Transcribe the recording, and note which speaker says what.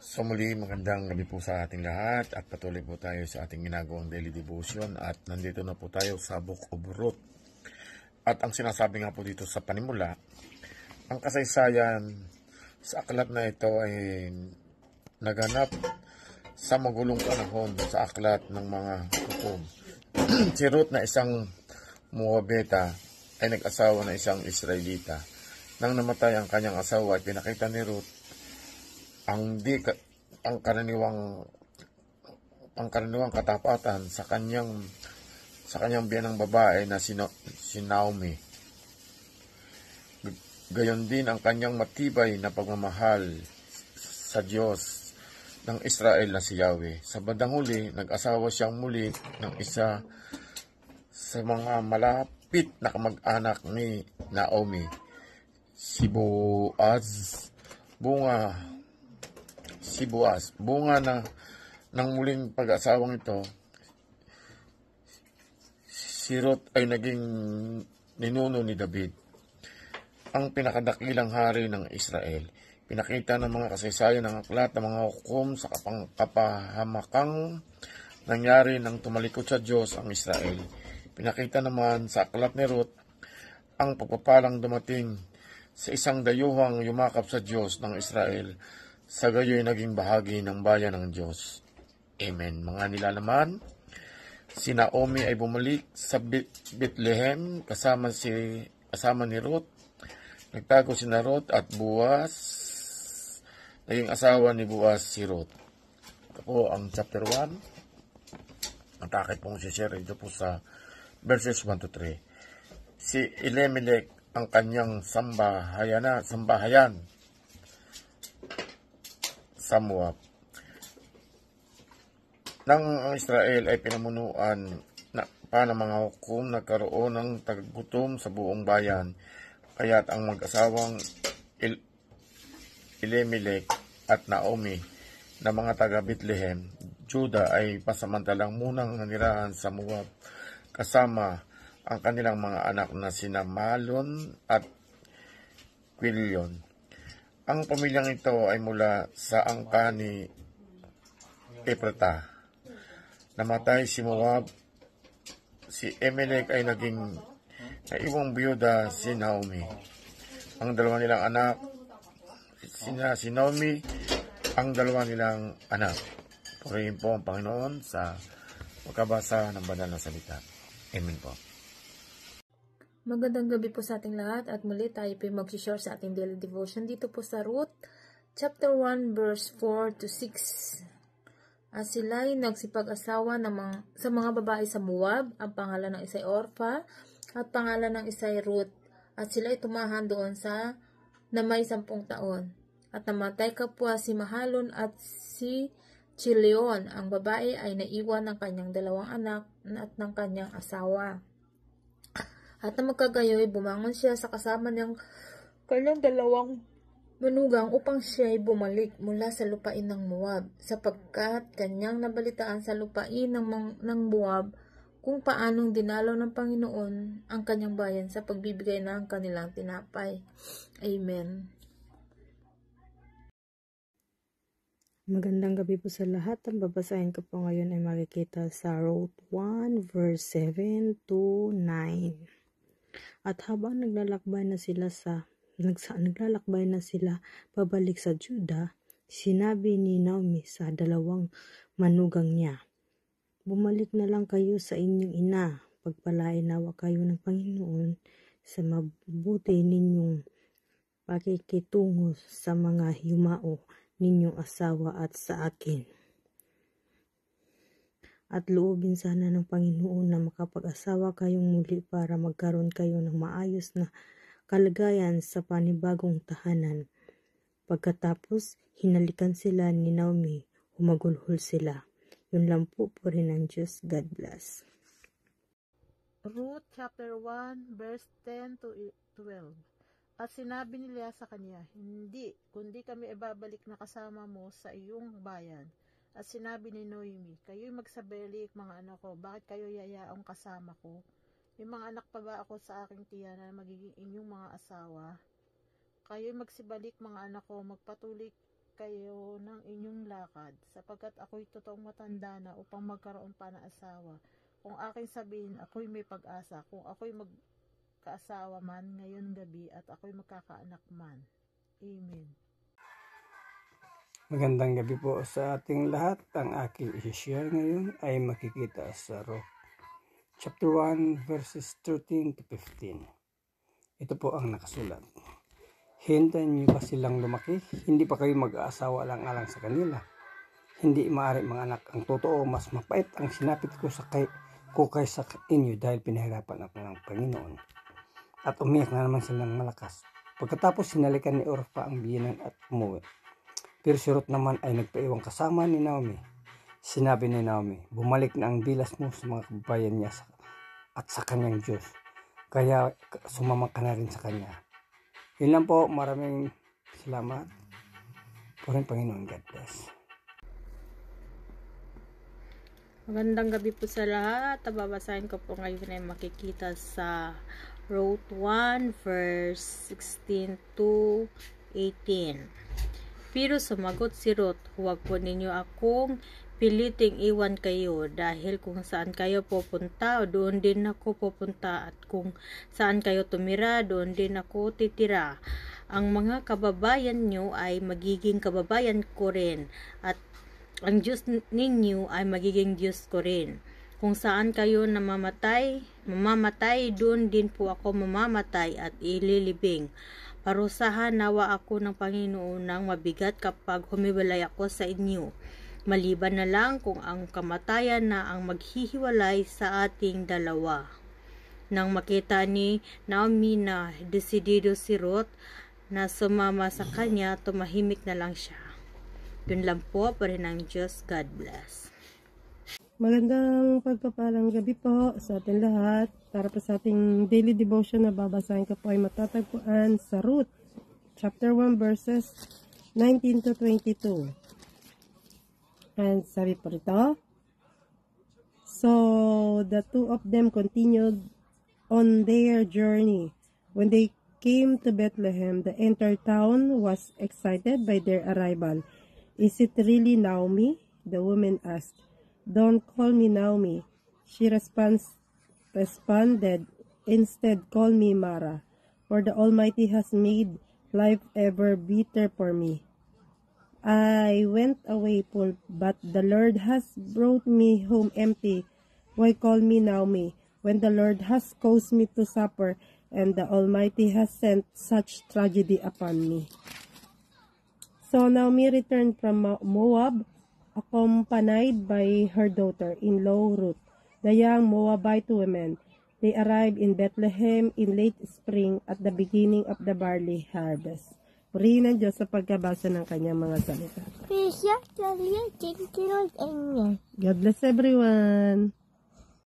Speaker 1: So muli, magandang gabi po sa ating lahat at patuloy po tayo sa ating ginagawang daily devotion at nandito na po tayo sa Book of Ruth. At ang sinasabi nga po dito sa panimula, ang kasaysayan sa aklat na ito ay naganap sa magulong panahon sa aklat ng mga hukom. Si Ruth na isang Moabita ay nag-asawa na isang Israelita. Nang namatay ang kanyang asawa ay pinakita ni Ruth ang karaniwang katapatan sa kanyang biyanang babae na si Naomi. Gayon din ang kanyang matibay na pagmamahal sa Diyos ng Israel na si Yahweh. Sa bandang huli, nag-asawa siyang muli ng isa sa mga malapit na kamag-anak ni Naomi, si Boaz. Bunga ng muling pag-asawang ito, si Ruth ay naging ninuno ni David, ang pinakadakilang hari ng Israel. Pinakita ng mga kasaysayan ng aklat ng mga hukom sa kapahamakang nangyari nang tumalikod sa Diyos ang Israel. Pinakita naman sa aklat ni Ruth ang pagpapalang dumating sa isang dayuhang yumakap sa Diyos ng Israel, sa gayoy naging bahagi ng bayan ng Diyos. Amen. Mga nilalaman, si Naomi ay bumalik sa Bethlehem kasama ni Ruth. Nagtago si Ruth at Boaz. Naging asawa ni Boaz si Ruth. Ito po ang chapter 1. Ang takip pong share ito po sa verses 1 to 3. Si Elimelech ang kanyang sambahayan sa Moab. Nang ang Israel ay pinamunuan ng mga hukom, nagkaroon ng tagutom sa buong bayan. Kaya't ang mag-asawang Elimelech at Naomi na mga taga Bethlehem, Juda ay pasamantalang munang nanirahan sa Moab kasama ang kanilang mga anak na sina Malon at Quilion. Ang pamilyang ito ay mula sa angka ni Ephrata. Namatay si Moab. Si Elimelech ay naging naiwang biyuda si Naomi. Ang dalawa nilang anak, si Naomi, ang dalawa nilang anak. Purihin po ang Panginoon sa pagkabasa ng banal na salita. Amen po.
Speaker 2: Magandang gabi po sa ating lahat at muli tayo po mag-share sa ating daily devotion dito po sa Ruth chapter 1 verse 4 to 6. At sila ay nagsipag-asawa sa mga babae sa Moab. Ang pangalan ng isa ay Orpha at pangalan ng isa ay Ruth. At sila ay tumahan doon na may 10 taon. At namatay kapwa si Mahalon at si Chilion. Ang babae ay naiwan ng kanyang 2 anak at ng kanyang asawa. At na magkagayoy, bumangon siya sa kasama niyang kanyang 2 manugang upang siya ay bumalik mula sa lupain ng Moab, sapagkat kanyang nabalitaan sa lupain ng Moab kung paanong dinalaw ng Panginoon ang kanyang bayan sa pagbibigay ng kanilang tinapay. Amen.
Speaker 3: Magandang gabi po sa lahat. Ang babasahin ko po ngayon ay makikita sa Ruth 1 verse 7 to 9. At habang naglalakbay na sila pabalik sa Juda, sinabi ni Naomi sa 2 manugang niya, "Bumalik na lang kayo sa inyong ina, pagpalain nawa kayo ng Panginoon sa mabuti ninyong pakikitungo sa mga yumao ninyong asawa at sa akin. At loobin sana ng Panginoon na makapag-asawa kayong muli para magkaroon kayo ng maayos na kalagayan sa panibagong tahanan." Pagkatapos, hinalikan sila ni Naomi, humagulhol sila. Yun lang po rin ng Diyos. God bless.
Speaker 4: Ruth chapter 1 verse 10 to 12. At sinabi ni Leah sa kanya, "Hindi, kundi kami ibabalik na kasama mo sa iyong bayan." At sinabi ni Naomi, "Kayo'y magsabalik, mga anak ko, bakit kayo yayaong kasama ko? May mga anak pa ba ako sa aking tiyan na magiging inyong mga asawa? Kayo'y magsibalik, mga anak ko, magpatuloy kayo ng inyong lakad, sapagkat ako'y totoong matanda na upang magkaroon pa ng asawa. Kung aking sabihin, ako'y may pag-asa, kung ako'y magkaasawa man ngayon gabi at ako'y magkakaanak man. Amen.
Speaker 5: Magandang gabi po sa ating lahat. Ang aking i-share ngayon ay makikita sa Ruth chapter 1 verses 13 to 15. Ito po ang nakasulat. Hintayin niyo ba silang lumaki? Hindi pa kayo mag-aasawa lang-alang sa kanila. Hindi maaari mga anak. Ang totoo, mas mapait ang sinapit ko kaysa inyo dahil pinahirapan ako ng Panginoon. At umiyak na naman silang malakas. Pagkatapos sinalikan ni Orpha ang biyenan at umuwi. Pero si Ruth naman ay nagpaiwang kasama ni Naomi. Sinabi ni Naomi, bumalik na ang bilas mo sa mga kababayan niya at sa kanyang Diyos. Kaya sumama ka na rin sa kanya. Yun lang po, maraming salamat. Puring Panginoon, God bless.
Speaker 2: Magandang gabi po sa lahat. Babasahin ko po ngayon ay makikita sa Ruth 1 verse 16 to 18. Pero sumagot si Ruth, huwag po ninyo akong piliting iwan kayo, dahil kung saan kayo pupunta, doon din ako pupunta, at kung saan kayo tumira, doon din ako titira. Ang mga kababayan nyo ay magiging kababayan ko rin, at ang Diyos ninyo ay magiging Diyos ko rin. Kung saan kayo mamamatay, doon din po ako mamamatay at ililibing. Parusahan nawa ako ng Panginoon ng mabigat kapag humiwalay ako sa inyo. Maliban na lang kung ang kamatayan na ang maghihiwalay sa ating dalawa. Nang makita ni Naomi na desidido si Ruth na sumama sa kanya, tumahimik na lang siya. Yun lang po, pa rin ang Diyos. God bless.
Speaker 6: Magandang pagpapalang gabi po sa ating lahat. Para po sa ating daily devotion na babasahin ko po ay matatagpuan sa Ruth, chapter 1 verses 19 to 22. And sabi po rito, so the two of them continued on their journey. When they came to Bethlehem, the entire town was excited by their arrival. Is it really Naomi? The woman asked. Don't call me Naomi, she responded. Instead, call me Mara, for the Almighty has made life ever bitter for me. I went away full, but the Lord has brought me home empty. Why call me Naomi, when the Lord has caused me to suffer, and the Almighty has sent such tragedy upon me? So Naomi returned from Moab, accompanied by her daughter-in-law Ruth, the young Moabite woman. They arrived in Bethlehem in late spring at the beginning of the barley harvest. Purihin ng Diyos sa pagkabasa ng kanyang mga salita. God bless everyone!